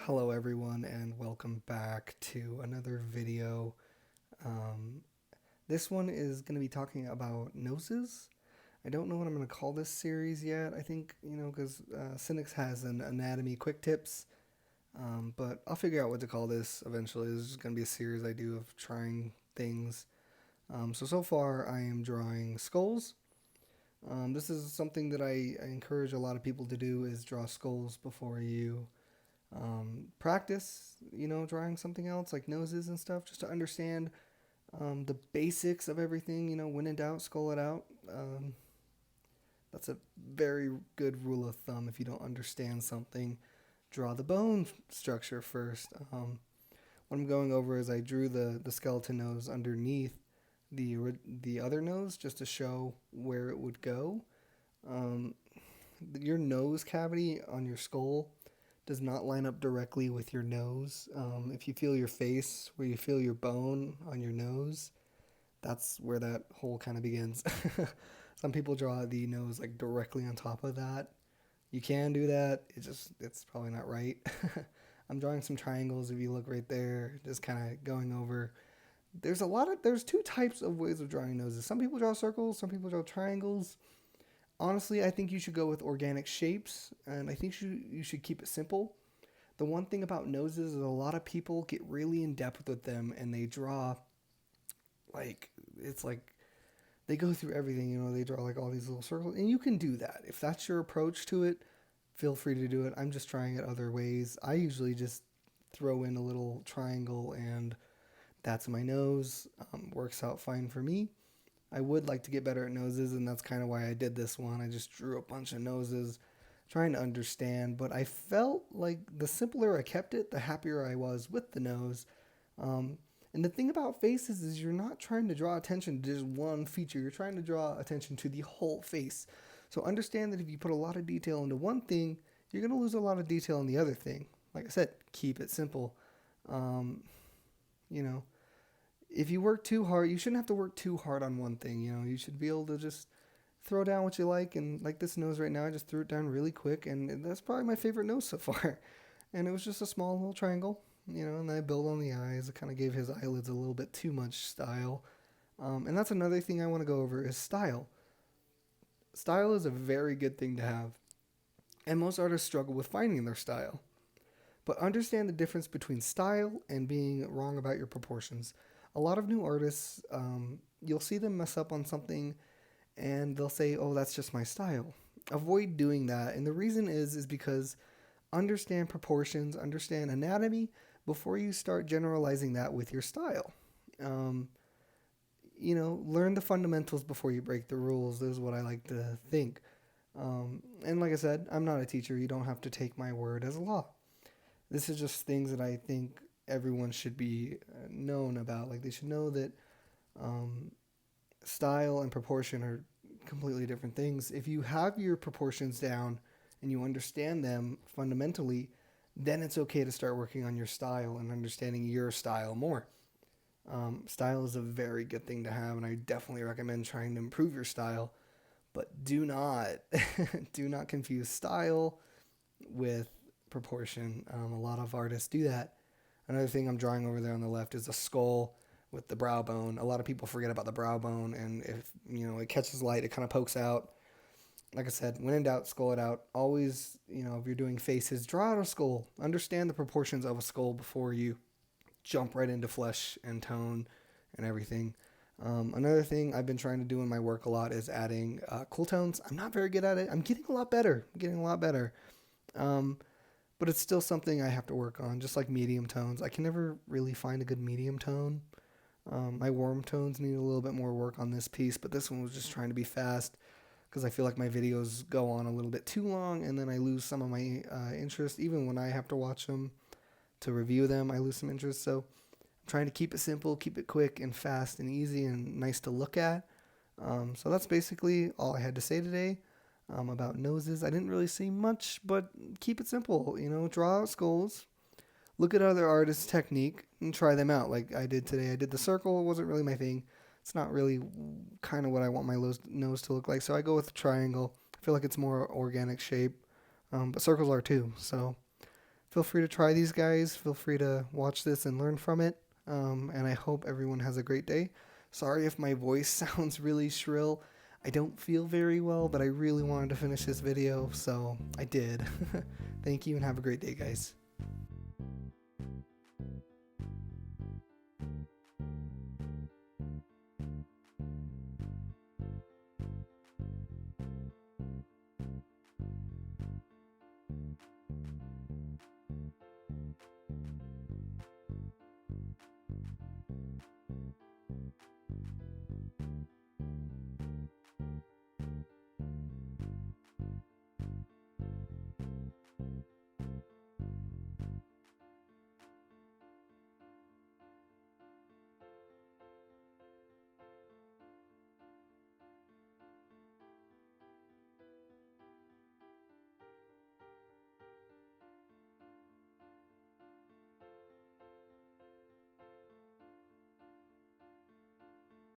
Hello everyone and welcome back to another video. Um, this one is going to be talking about noses. I don't know what I'm going to call this series yet. I think, because Cynics has an anatomy quick tips, but I'll figure out what to call this eventually. This is going to be a series I do of trying things. So far I am drawing skulls. This is something that I encourage a lot of people to do is draw skulls before you practice, drawing something else like noses and stuff, just to understand the basics of everything. When in doubt, skull it out. That's a very good rule of thumb. If you don't understand something, draw the bone structure first. What I'm going over is I drew the skeleton nose underneath the other nose just to show where it would go. Um, your nose cavity on your skull does not line up directly with your nose. If you feel your face, where you feel your bone on your nose, that's where that hole kind of begins. Some people draw the nose like directly on top of that. You can do that. It's probably not right. I'm drawing some triangles. If you look right there, just kind of going over. There's two types of ways of drawing noses. Some people draw circles. Some people draw triangles. Honestly, I think you should go with organic shapes, and I think you should keep it simple. The one thing about noses is a lot of people get really in depth with them, and they draw like it's like they go through everything. They draw like all these little circles, and you can do that if that's your approach to it. Feel free to do it. I'm just trying it other ways. I usually just throw in a little triangle, and that's my nose. Works out fine for me. I would like to get better at noses, and that's kind of why I did this one. I just drew a bunch of noses, trying to understand, but I felt like the simpler I kept it, the happier I was with the nose. And the thing about faces is you're not trying to draw attention to just one feature, you're trying to draw attention to the whole face. So understand that if you put a lot of detail into one thing, you're going to lose a lot of detail in the other thing. Like I said, keep it simple. Um, you know, if you work too hard, you shouldn't have to work too hard on one thing. You should be able to just throw down what you like. And like this nose right now, I just threw it down really quick, and that's probably my favorite nose so far. And it was just a small little triangle, and I built on the eyes. I kind of gave his eyelids a little bit too much style. And that's another thing I want to go over is style. Style is a very good thing to have, and most artists struggle with finding their style. But understand the difference between style and being wrong about your proportions. A lot of new artists, you'll see them mess up on something and they'll say, "Oh, that's just my style." Avoid doing that. And the reason is because understand proportions, understand anatomy before you start generalizing that with your style. Um, Learn the fundamentals before you break the rules. Is what I like to think. And like I said, I'm not a teacher. You don't have to take my word as law. This is just things that I think everyone should be known about. Like they should know that um, style and proportion are completely different things. If you have your proportions down and you understand them fundamentally, then it's okay to start working on your style and understanding your style more. Style is a very good thing to have, and I definitely recommend trying to improve your style. But do not, do not confuse style with proportion. A lot of artists do that. Another thing I'm drawing over there on the left is a skull with the brow bone. A lot of people forget about the brow bone, and if it catches light, it kind of pokes out. Like I said, when in doubt, skull it out. Always, if you're doing faces, draw out a skull. Understand the proportions of a skull before you jump right into flesh and tone and everything. Another thing I've been trying to do in my work a lot is adding cool tones. I'm not very good at it. I'm getting a lot better. Um, but it's still something I have to work on, just like medium tones. I can never really find a good medium tone. My warm tones need a little bit more work on this piece, but this one was just trying to be fast because I feel like my videos go on a little bit too long, and then I lose some of my interest. Even when I have to watch them to review them, I lose some interest. So I'm trying to keep it simple, keep it quick and fast and easy and nice to look at. So that's basically all I had to say today about noses. I didn't really say much, but keep it simple. Draw out skulls, look at other artists' technique, and try them out. Like I did today. I did the circle. It wasn't really my thing. It's not really kind of what I want my nose to look like. So I go with the triangle. I feel like it's more organic shape, but circles are too. So feel free to try these guys. Feel free to watch this and learn from it. And I hope everyone has a great day. Sorry if my voice sounds really shrill. I don't feel very well, but I really wanted to finish this video, so I did. Thank you and have a great day, guys.